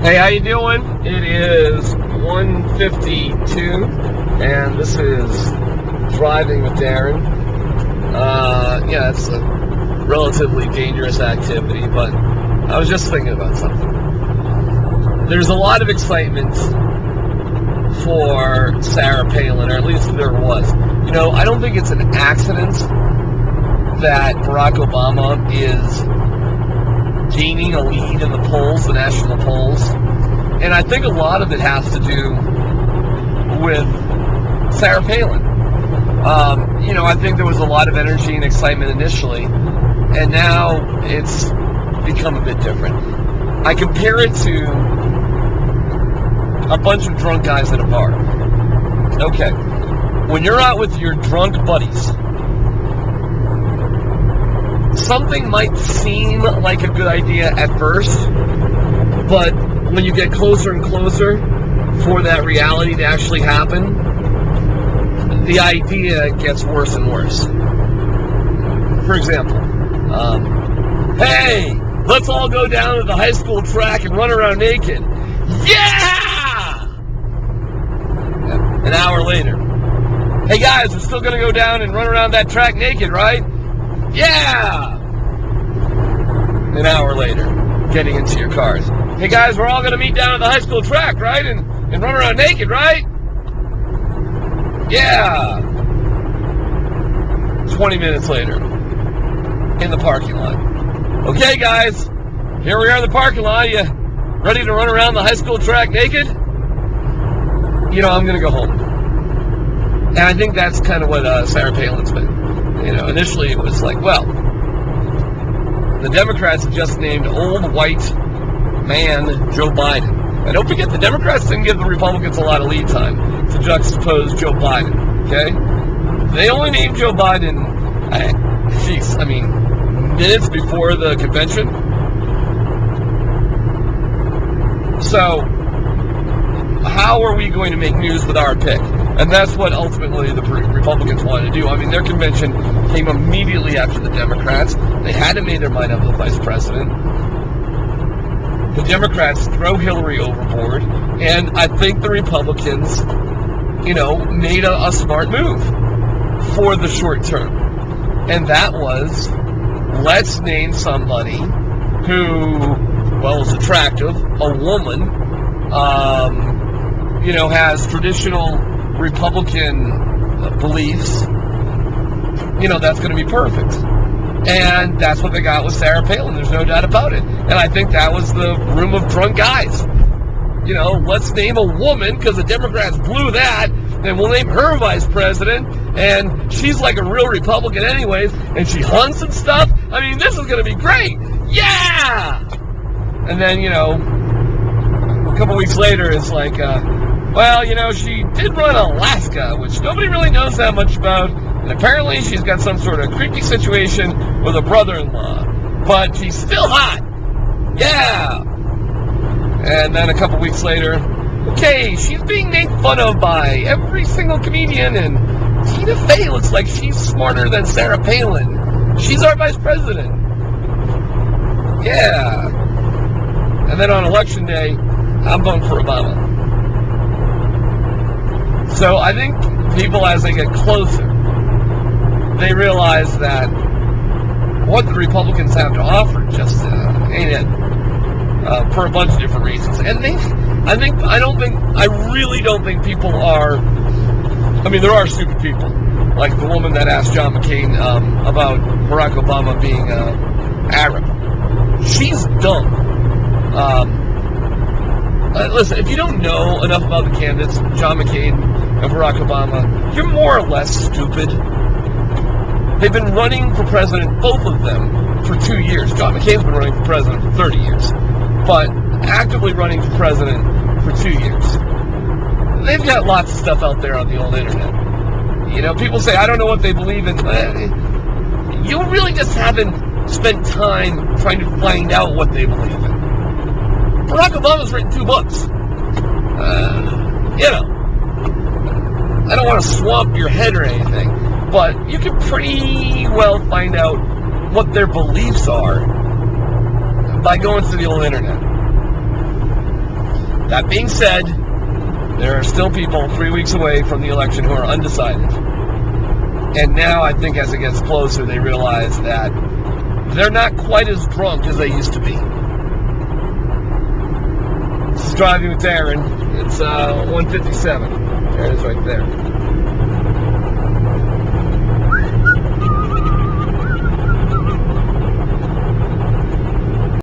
Hey, how you doing? It is 1:52, and this is driving with Darren. Yeah, it's a relatively dangerous activity, but I was just thinking about something. There's a lot of excitement for Sarah Palin, or at least there was. You know, I don't think it's an accident that Barack Obama is gaining a lead in the polls, the national polls. And I think a lot of it has to do with Sarah Palin. You know, I think there was a lot of energy and excitement initially, and now it's become a bit different. I compare it to a bunch of drunk guys at a bar. Okay, when you're out with your drunk buddies, something might seem like a good idea at first, but when you get closer and closer for that reality to actually happen, the idea gets worse and worse. For example, hey, let's all go down to the high school track and run around naked. Yeah! An hour later, hey guys, we're still going to go down and run around that track naked, right? Yeah! An hour later, getting into your cars. Hey guys, we're all going to meet down at the high school track, right? And run around naked, right? Yeah! 20 minutes later, in the parking lot. Okay guys, here we are in the parking lot. You ready to run around the high school track naked? You know, I'm going to go home. And I think that's kind of what Sarah Palin's been. You know, initially it was like, well, the Democrats have just named old white man Joe Biden. And don't forget, the Democrats didn't give the Republicans a lot of lead time to juxtapose Joe Biden, okay? They only named Joe Biden, minutes before the convention. So, how are we going to make news with our pick? And that's what ultimately the Republicans wanted to do. I mean, their convention came immediately after the Democrats. They hadn't made their mind up with the vice president. The Democrats throw Hillary overboard, and I think the Republicans, you know, made a smart move for the short term. And that was, let's name somebody who, well, is attractive, a woman, you know, has traditional Republican beliefs, you know, that's going to be perfect. And that's what they got with Sarah Palin. There's no doubt about it. And I think that was the room of drunk guys. You know, let's name a woman, because the Democrats blew that, and we'll name her vice president, and she's like a real Republican anyways, and she hunts and stuff. I mean, this is going to be great. Yeah! And then, you know, a couple weeks later, it's like, well, you know, she did run Alaska, which nobody really knows that much about. And apparently she's got some sort of creepy situation with a brother-in-law. But she's still hot. Yeah. And then a couple weeks later, okay, she's being made fun of by every single comedian, and Tina Fey looks like she's smarter than Sarah Palin. She's our vice president. Yeah. And then on election day, I'm voting for Obama. So I think people, as they get closer, they realize that what the Republicans have to offer just ain't it, for a bunch of different reasons. And I really don't think people are, I mean, there are stupid people, like the woman that asked John McCain about Barack Obama being Arab. She's dumb. Listen, if you don't know enough about the candidates, John McCain and Barack Obama, you're more or less stupid. They've been running for president, both of them, for 2 years. John McCain's been running for president for 30 years. But actively running for president for 2 years. They've got lots of stuff out there on the old internet. You know, people say, I don't know what they believe in. You really just haven't spent time trying to find out what they believe in. Barack Obama's written 2 books. You know, I don't want to swamp your head or anything, but you can pretty well find out what their beliefs are by going through the old internet. That being said, there are still people 3 weeks away from the election who are undecided. And now I think as it gets closer, they realize that they're not quite as drunk as they used to be. This is Driving with Darren. It's 1:57. There it is right there.